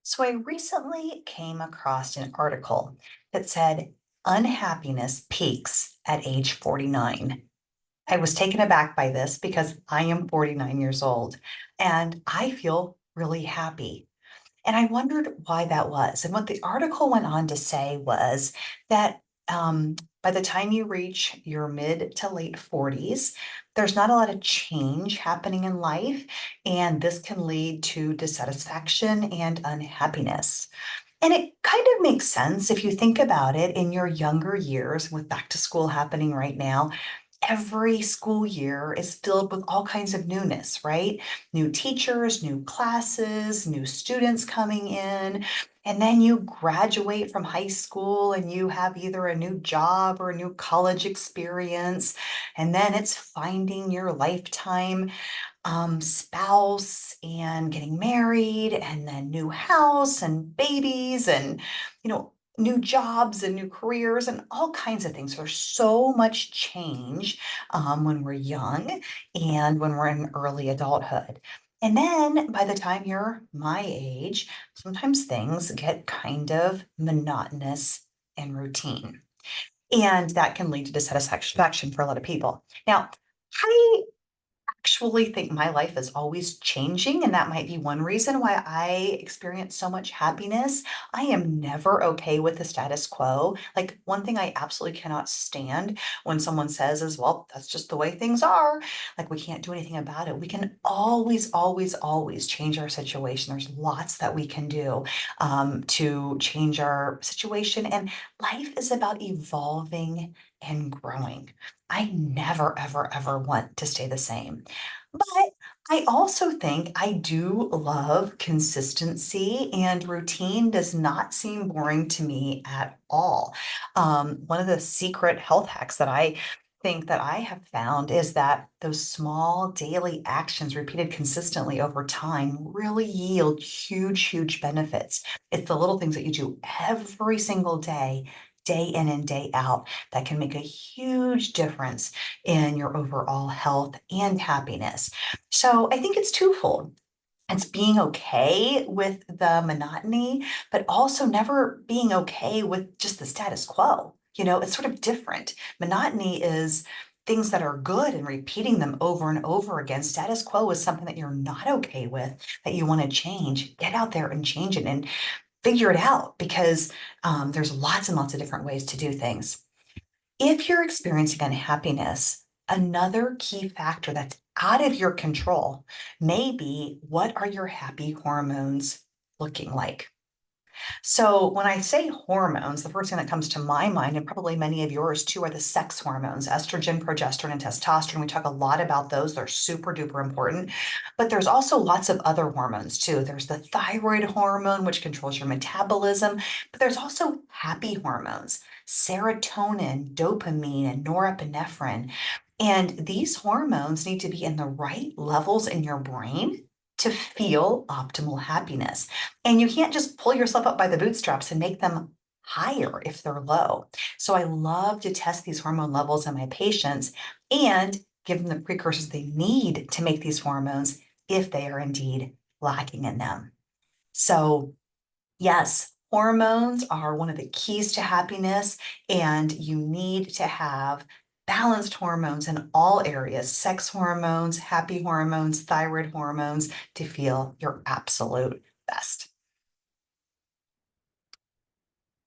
So I recently came across an article that said unhappiness peaks at age 49. I was taken aback by this because I am 49 years old and I feel really happy. And I wondered why that was. And what the article went on to say was that by the time you reach your mid to late 40s, there's not a lot of change happening in life. And this can lead to dissatisfaction and unhappiness. And it kind of makes sense if you think about it in your younger years with back to school happening right now. Every school year is filled with all kinds of newness, right? New teachers, new classes, new students coming in. And then you graduate from high school and you have either a new job or a new college experience. And then it's finding your lifetime spouse and getting married and then new house and babies and new jobs and new careers and all kinds of things. There's so much change when we're young and when we're in early adulthood. And then by the time you're my age, sometimes things get kind of monotonous and routine. And that can lead to dissatisfaction for a lot of people. Now, I actually think my life is always changing, and that might be one reason why I experience so much happiness. I am never okay with the status quo. Like, one thing I absolutely cannot stand when someone says is, well, that's just the way things are. Like, we can't do anything about it. We can always, always, always change our situation. There's lots that we can do to change our situation. And life is about evolving and growing. I never, ever, ever want to stay the same. But I also think I do love consistency, and routine does not seem boring to me at all. One of the secret health hacks that I think that I have found is that those small daily actions repeated consistently over time really yield huge, huge benefits. It's the little things that you do every single day in and day out, that can make a huge difference in your overall health and happiness. So I think it's twofold. It's being okay with the monotony, but also never being okay with just the status quo. It's sort of different. Monotony is things that are good and repeating them over and over again. Status quo is something that you're not okay with, that you want to change. Get out there and change it and figure it out because there's lots and lots of different ways to do things. If you're experiencing unhappiness, another key factor that's out of your control may be, what are your happy hormones looking like? So, when I say hormones, the first thing that comes to my mind, and probably many of yours too, are the sex hormones, estrogen, progesterone, and testosterone. We talk a lot about those. They're super duper important. But there's also lots of other hormones too. There's the thyroid hormone, which controls your metabolism, but there's also happy hormones, serotonin, dopamine, and norepinephrine. And these hormones need to be in the right levels in your brain to feel optimal happiness. And you can't just pull yourself up by the bootstraps and make them higher if they're low. So I love to test these hormone levels in my patients and give them the precursors they need to make these hormones if they are indeed lacking in them. So, yes, hormones are one of the keys to happiness, and you need to have balanced hormones in all areas: sex hormones, happy hormones, thyroid hormones, to feel your absolute best.